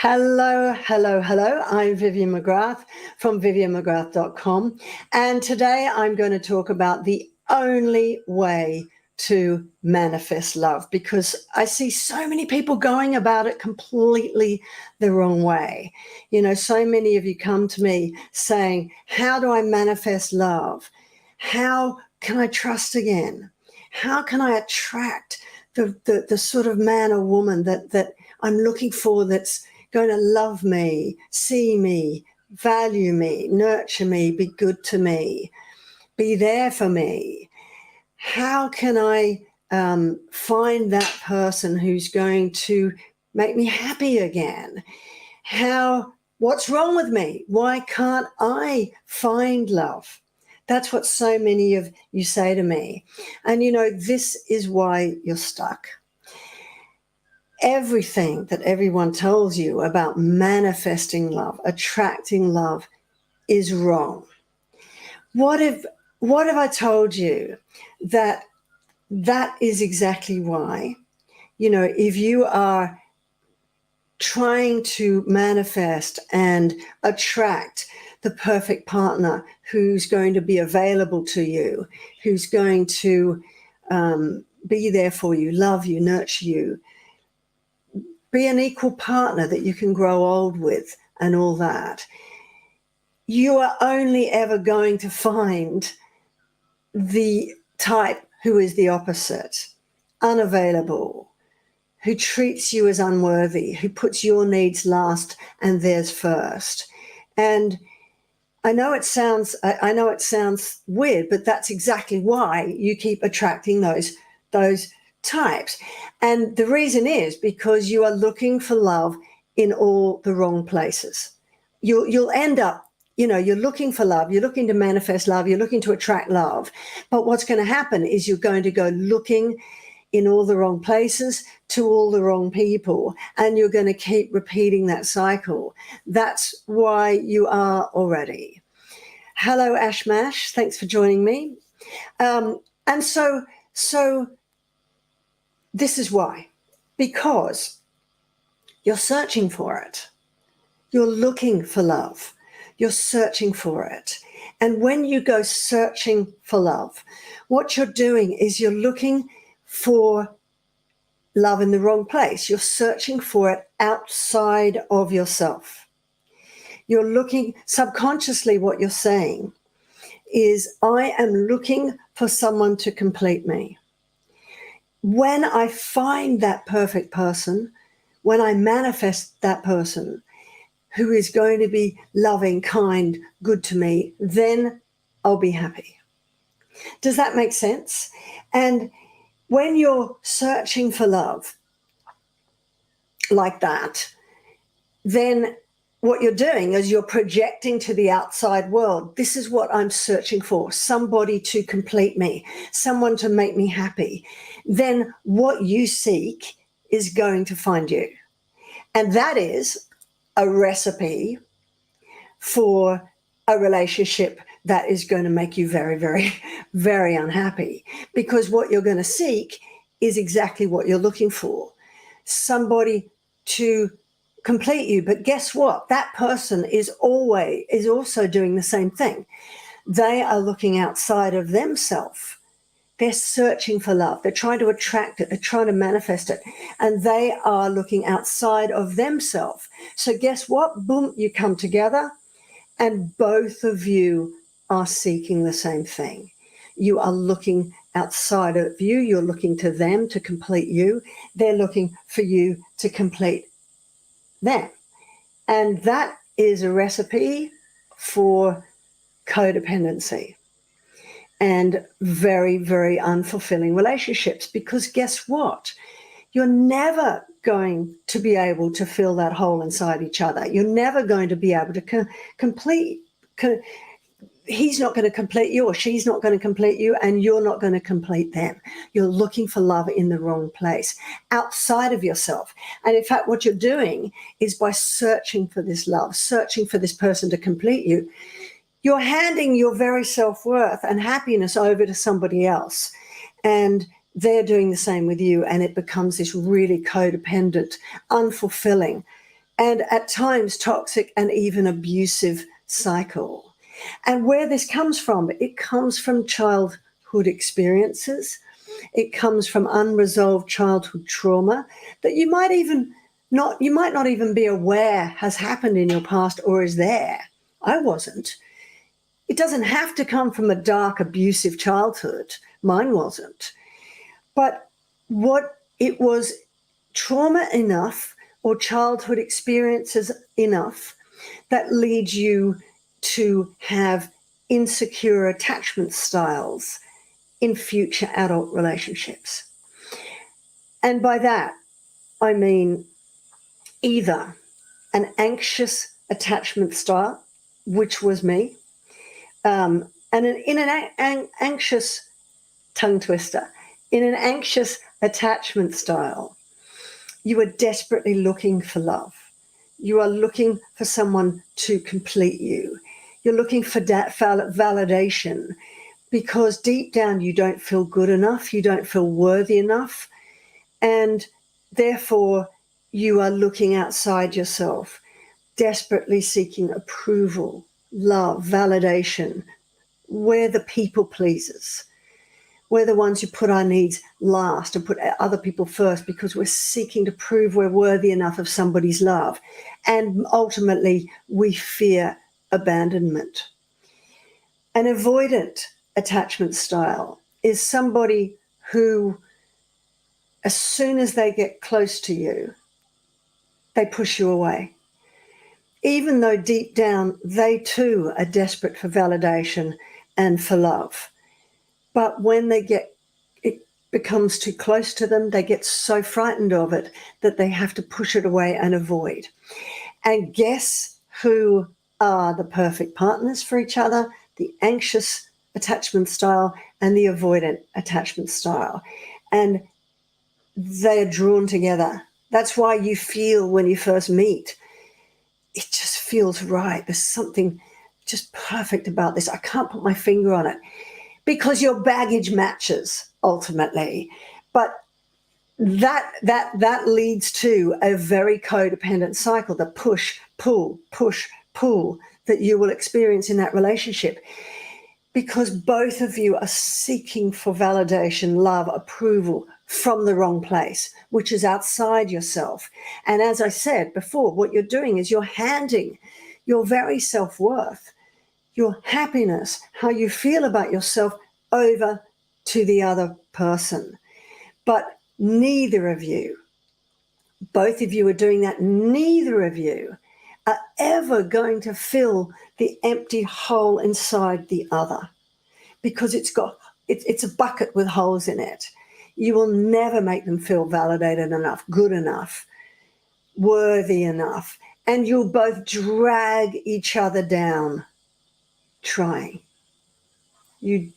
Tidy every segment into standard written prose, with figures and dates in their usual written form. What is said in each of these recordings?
Hello, hello, hello. I'm Vivian McGrath from vivianmcgrath.com. And today I'm going to talk about the only way to manifest love, because I see so many people going about it completely the wrong way. You know, so many of you come to me saying, how do I manifest love? How can I trust again? How can I attract the sort of man or woman that I'm looking for, that's going to love me, see me, value me, nurture me, be good to me, be there for me? How can I find that person who's going to make me happy again? What's wrong with me? Why can't I find love? That's what so many of you say to me. And, you know, this is why you're stuck. Everything that everyone tells you about manifesting love, attracting love, is wrong. What if I told you that is exactly why? You know, if you are trying to manifest and attract the perfect partner who's going to be available to you, who's going to be there for you, love you, nurture you, be an equal partner that you can grow old with and all that, you are only ever going to find the type who is the opposite, unavailable, who treats you as unworthy, who puts your needs last and theirs first. And I know it sounds weird, but that's exactly why you keep attracting those types. And the reason is because you are looking for love in all the wrong places. You'll end up, you know, you're looking for love, you're looking to manifest love, you're looking to attract love. But what's going to happen is you're going to go looking in all the wrong places to all the wrong people, and you're going to keep repeating that cycle. That's why you are already. Hello, Ashmash. Thanks for joining me. And so this is why. Because you're searching for it. You're looking for love. You're searching for it. And when you go searching for love, what you're doing is you're looking for love in the wrong place. You're searching for it outside of yourself. You're looking subconsciously, what you're saying is, I am looking for someone to complete me. When I find that perfect person, when I manifest that person who is going to be loving, kind, good to me, then I'll be happy. Does that make sense? And when you're searching for love like that, then what you're doing is you're projecting to the outside world, this is what I'm searching for, somebody to complete me, someone to make me happy. Then what you seek is going to find you. And that is a recipe for a relationship that is going to make you very, very, very unhappy, because what you're going to seek is exactly what you're looking for, somebody to complete you. But guess what? That person is also doing the same thing. They are looking outside of themselves. They're searching for love. They're trying to attract it. They're trying to manifest it. And they are looking outside of themselves. So guess what? Boom, you come together and both of you are seeking the same thing. You are looking outside of you. You're looking to them to complete you. They're looking for you to complete them. And that is a recipe for codependency and very, very unfulfilling relationships, because guess what? You're never going to be able to fill that hole inside each other. You're never going to be able to complete. He's not going to complete you, or she's not going to complete you, and you're not going to complete them. You're looking for love in the wrong place, outside of yourself. And in fact, what you're doing is, by searching for this love, searching for this person to complete you, you're handing your very self-worth and happiness over to somebody else. And they're doing the same with you. And it becomes this really codependent, unfulfilling and at times toxic and even abusive cycle. And where this comes from, it comes from childhood experiences. It comes from unresolved childhood trauma that you might not even be aware has happened in your past or is there. I wasn't. It doesn't have to come from a dark, abusive childhood. Mine wasn't. But what it was, trauma enough or childhood experiences enough that leads you to have insecure attachment styles in future adult relationships. And by that, I mean either an anxious attachment style, which was me, and in an anxious tongue twister, in an anxious attachment style, you are desperately looking for love. You are looking for someone to complete you. You're looking for validation because deep down you don't feel good enough, you don't feel worthy enough, and therefore you are looking outside yourself, desperately seeking approval, love, validation. We're the people pleasers. We're the ones who put our needs last and put other people first because we're seeking to prove we're worthy enough of somebody's love. And ultimately, we fear abandonment. An avoidant attachment style is somebody who, as soon as they get close to you, they push you away. Even though deep down, they too are desperate for validation and for love. But when it becomes too close to them, they get so frightened of it that they have to push it away and avoid. And guess who are the perfect partners for each other? The anxious attachment style and the avoidant attachment style. And they are drawn together. That's why you feel when you first meet, it just feels right. There's something just perfect about this. I can't put my finger on it. Because your baggage matches ultimately. But that leads to a very codependent cycle, the push, pull that you will experience in that relationship. Because both of you are seeking for validation, love, approval from the wrong place, which is outside yourself. And as I said before, what you're doing is you're handing your very self-worth, your happiness, how you feel about yourself over to the other person. But neither of you, both of you are doing that, neither of you are ever going to fill the empty hole inside the other because it's a bucket with holes in it. You will never make them feel validated enough, good enough, worthy enough, and you'll both drag each other down trying. You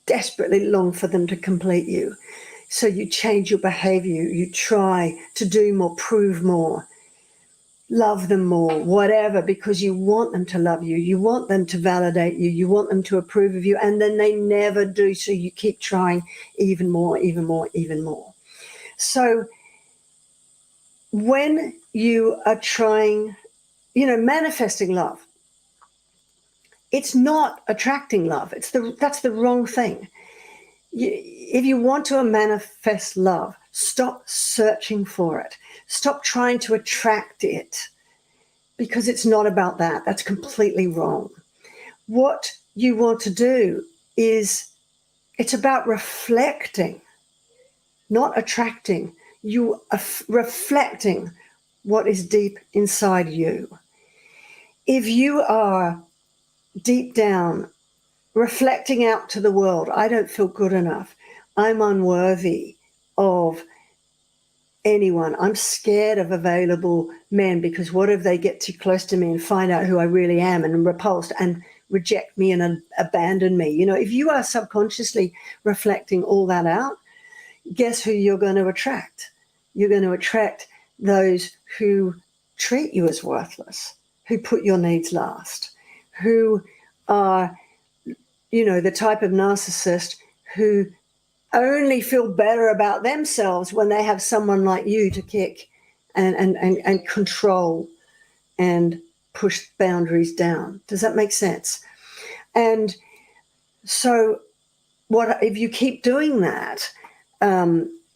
desperately long for them to complete you. So you change your behavior. You try to do more, prove more, love them more, whatever, because you want them to love you. You want them to validate you. You want them to approve of you. And then they never do. So you keep trying even more, even more, even more. So when you are trying, manifesting love, it's not attracting love. That's the wrong thing. If you want to manifest love, stop searching for it. Stop trying to attract it because it's not about that. That's completely wrong. What you want to do is it's about reflecting, not attracting. You are reflecting what is deep inside you. If you are deep down reflecting out to the world, I don't feel good enough, I'm unworthy of anyone, I'm scared of available men because what if they get too close to me and find out who I really am and repulsed and reject me and abandon me? If you are subconsciously reflecting all that out, guess who you're going to attract? You're going to attract those who treat you as worthless, who put your needs last, who are the type of narcissist who only feel better about themselves when they have someone like you to kick and control and push boundaries down. Does that make sense? And so what if you keep doing that,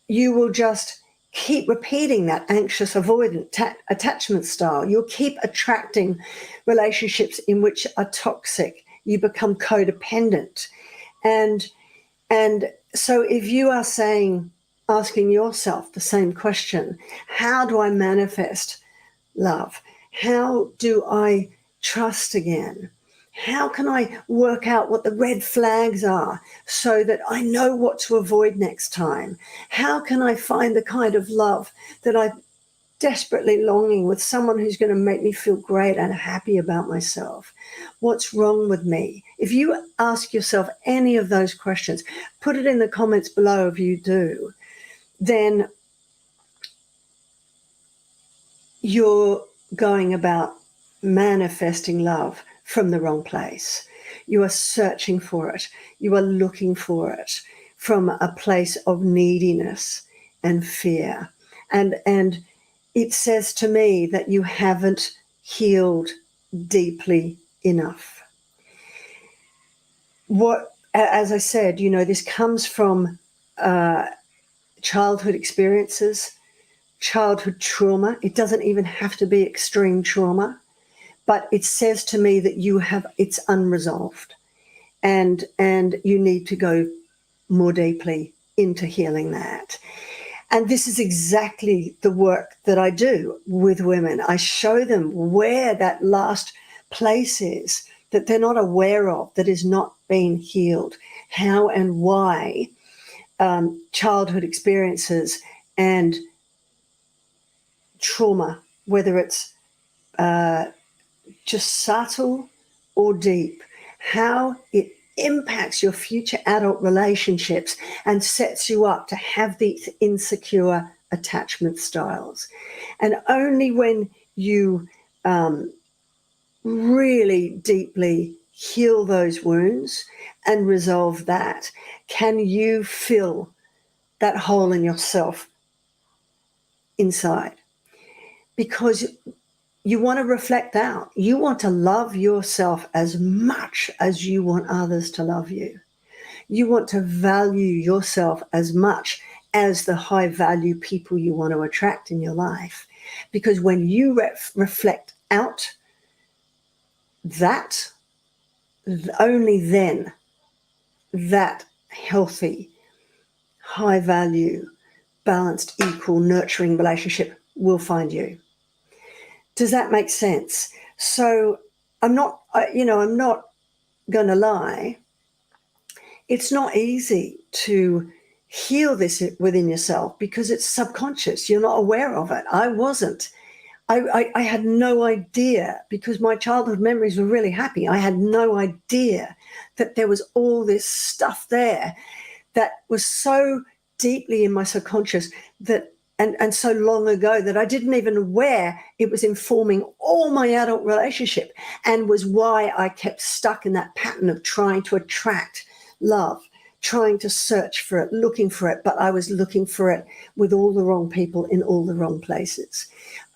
you will just keep repeating that anxious avoidant attachment style. You'll keep attracting relationships in which are toxic. You become codependent. And so if you are asking yourself the same question, how do I manifest love? How do I trust again? How can I work out what the red flags are so that I know what to avoid next time? How can I find the kind of love that I'm desperately longing with, someone who's going to make me feel great and happy about myself? What's wrong with me? If you ask yourself any of those questions, put it in the comments below if you do, then you're going about manifesting love from the wrong place. You are searching for it. You are looking for it from a place of neediness and fear. And it says to me that you haven't healed deeply enough. As I said, this comes from childhood experiences, childhood trauma. It doesn't even have to be extreme trauma. But it says to me that it's unresolved, and you need to go more deeply into healing that. And this is exactly the work that I do with women. I show them where that last place is that they're not aware of, that is not being healed, how and why childhood experiences and trauma, whether it's just subtle or deep, how it impacts your future adult relationships and sets you up to have these insecure attachment styles. And only when you really deeply heal those wounds and resolve that can you fill that hole in yourself inside. Because you want to reflect out. You want to love yourself as much as you want others to love you. You want to value yourself as much as the high value people you want to attract in your life. Because when you reflect out that, only then that healthy, high value, balanced, equal, nurturing relationship will find you. Does that make sense? So I'm not going to lie. It's not easy to heal this within yourself because it's subconscious. You're not aware of it. I wasn't. I had no idea, because my childhood memories were really happy. I had no idea that there was all this stuff there that was so deeply in my subconscious that and so long ago that I didn't even aware it was informing all my adult relationship, and was why I kept stuck in that pattern of trying to attract love, trying to search for it, looking for it, but I was looking for it with all the wrong people in all the wrong places.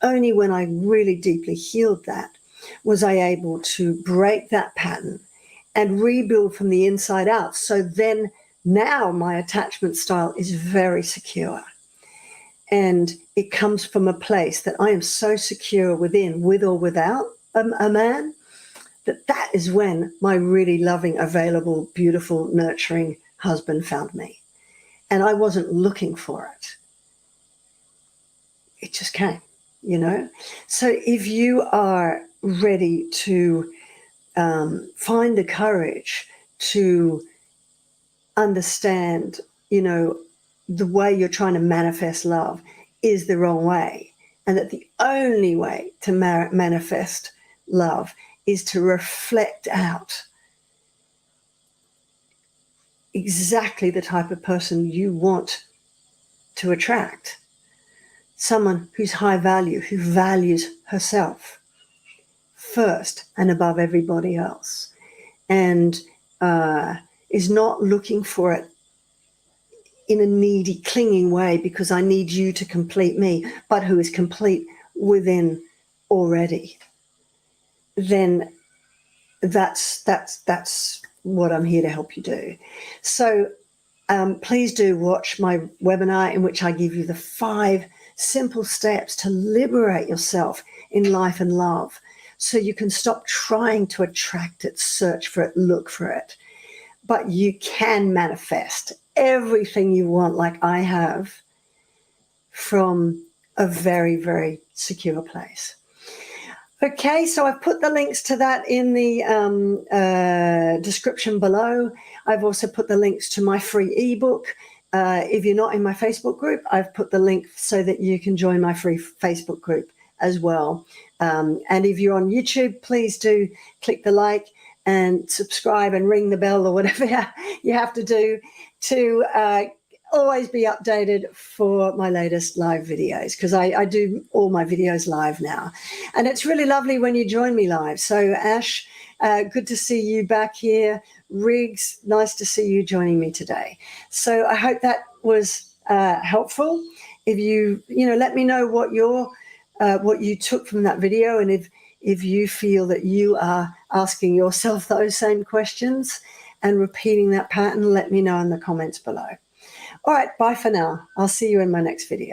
Only when I really deeply healed that was I able to break that pattern and rebuild from the inside out. So then now my attachment style is very secure. And it comes from a place that I am so secure within, with or without a man, that is when my really loving, available, beautiful, nurturing husband found me. And I wasn't looking for it. It just came, So if you are ready to find the courage to understand, the way you're trying to manifest love is the wrong way, and that the only way to manifest love is to reflect out exactly the type of person you want to attract. Someone who's high value, who values herself first and above everybody else, and is not looking for it in a needy, clinging way because I need you to complete me, but who is complete within already. then that's what I'm here to help you do. So please do watch my webinar in which I give you the 5 simple steps to liberate yourself in life and love, so you can stop trying to attract it, search for it, look for it. But you can manifest everything you want, like I have, from a very, very secure place. Okay, so I've put the links to that in the description below. I've also put the links to my free ebook. If you're not in my Facebook group, I've put the link so that you can join my free Facebook group as well. And if you're on YouTube, please do click the like and subscribe and ring the bell or whatever you have to do to always be updated for my latest live videos, because I do all my videos live now. And it's really lovely when you join me live. So Ash, good to see you back here. Riggs, nice to see you joining me today. So I hope that was helpful. If you let me know what you took from that video, and if you feel that you are asking yourself those same questions and repeating that pattern, let me know in the comments below. All right, bye for now. I'll see you in my next video.